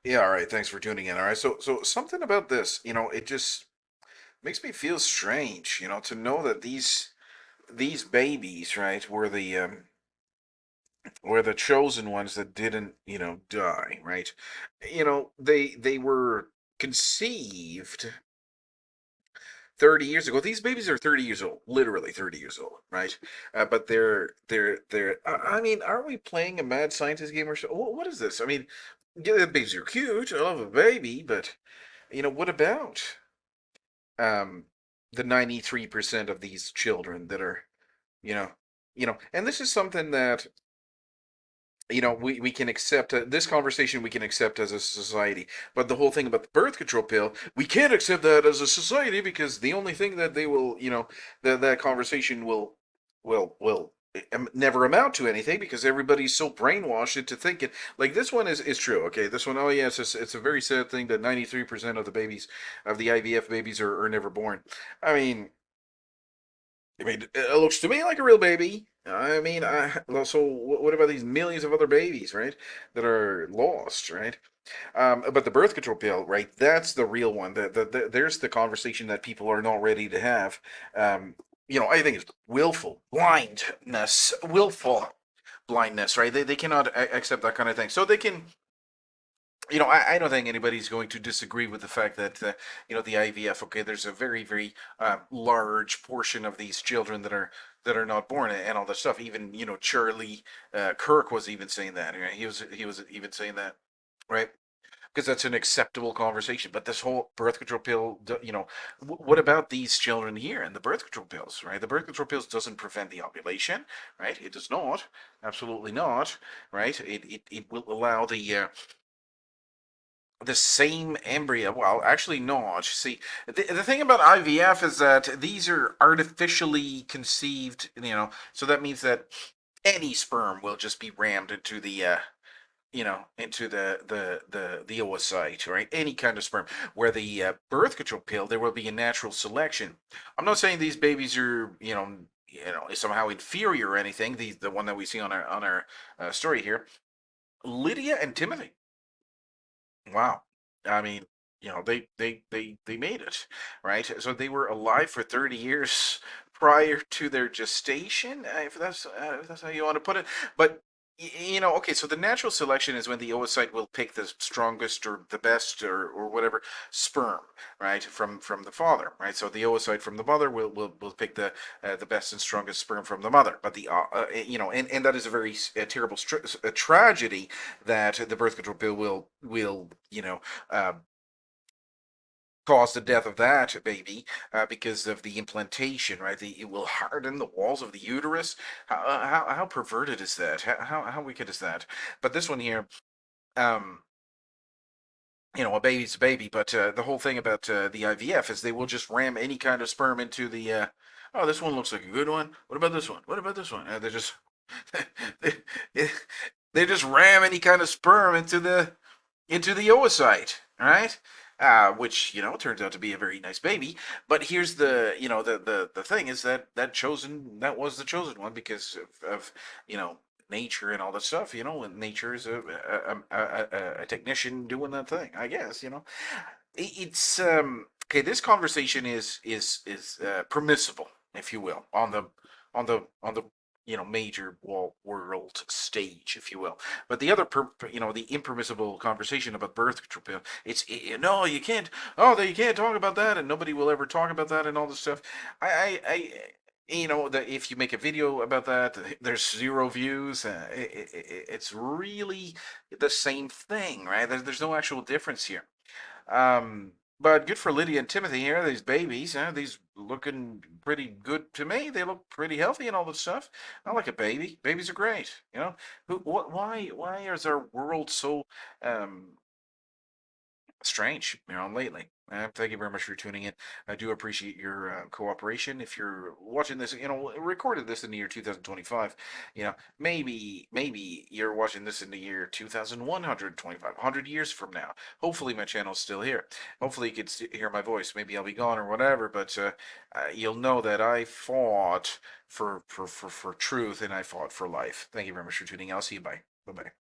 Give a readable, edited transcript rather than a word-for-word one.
Yeah, all right. Thanks for tuning in. All right. So something about this, it just makes me feel strange, to know that these babies, right, were the chosen ones that didn't, die, right? They were conceived 30 years ago. These babies are 30 years old, literally 30 years old, right? But they're I mean, are we playing a mad scientist game or so? What is this? I mean, yeah, the babies are cute. I love a baby, but what about um the 93% of these children that are, you know, and this is something that we can accept this conversation we can accept as a society, but the whole thing about the birth control pill, we can't accept that as a society because the only thing that they will, that conversation will never amount to anything because everybody's so brainwashed into thinking like this one is true. Okay, this one, oh yeah, it's a very sad thing that 93% of the babies of the IVF babies are never born. I mean, it looks to me like a real baby. I mean, so what about these millions of other babies, right, that are lost, right? But the birth control pill, right? That's the real one. There's the conversation that people are not ready to have. I think it's willful blindness, right? They cannot accept that kind of thing. So they can, I don't think anybody's going to disagree with the fact that, the IVF, okay, there's a very, very large portion of these children that are not born and all that stuff. Even, Charlie Kirk was even saying that. Right? He was even saying that, right? Because that's an acceptable conversation. But this whole birth control pill, what about these children here and the birth control pills, right? The birth control pills doesn't prevent the ovulation, right? It does not, absolutely not, right? It will allow the same embryo. Well, actually, not. See, the thing about IVF is that these are artificially conceived, so that means that any sperm will just be rammed into the oocyte, right? Any kind of sperm. Where the birth control pill, there will be a natural selection. I'm not saying these babies are, somehow inferior or anything. The one that we see on our story here, Lydia and Timothy. Wow. I mean, they made it, right? So they were alive for 30 years prior to their gestation, if that's how you want to put it. But okay, so the natural selection is when the oocyte will pick the strongest or the best or whatever sperm, right, from the father, right? So the oocyte from the mother will pick the best and strongest sperm from the mother. But and that is a very terrible tragedy that the birth control pill will uh, cause the death of that baby because of the implantation, right? It will harden the walls of the uterus. How perverted is that? How wicked is that? But this one here, um, a baby's a baby. But the whole thing about the IVF is they will just ram any kind of sperm into the. Oh, this one looks like a good one. What about this one? What about this one? They're just they, they just ram any kind of sperm into the oocyte, right? Which turns out to be a very nice baby. But here's the thing is that was the chosen one because of nature and all that stuff. And nature is a technician doing that thing. I guess it's okay. This conversation is permissible, if you will, on the major world stage, if you will. But the other, the impermissible conversation about birth control pill, no, you can't. Oh, you can't talk about that, and nobody will ever talk about that, and all this stuff. I that if you make a video about that, there's zero views. It's really the same thing, right? There's no actual difference here. But good for Lydia and Timothy here. These babies, these looking pretty good to me. They look pretty healthy and all this stuff. I like a baby. Babies are great. Why is our world so um, strange, lately? Thank you very much for tuning in. I do appreciate your cooperation. If you're watching this, recorded this in the year 2025, maybe you're watching this in the year 2125, 100 years from now. Hopefully my channel's still here. Hopefully you can hear my voice. Maybe I'll be gone or whatever, but you'll know that I fought for truth and I fought for life. Thank you very much for tuning in. I'll see you. Bye. Bye-bye.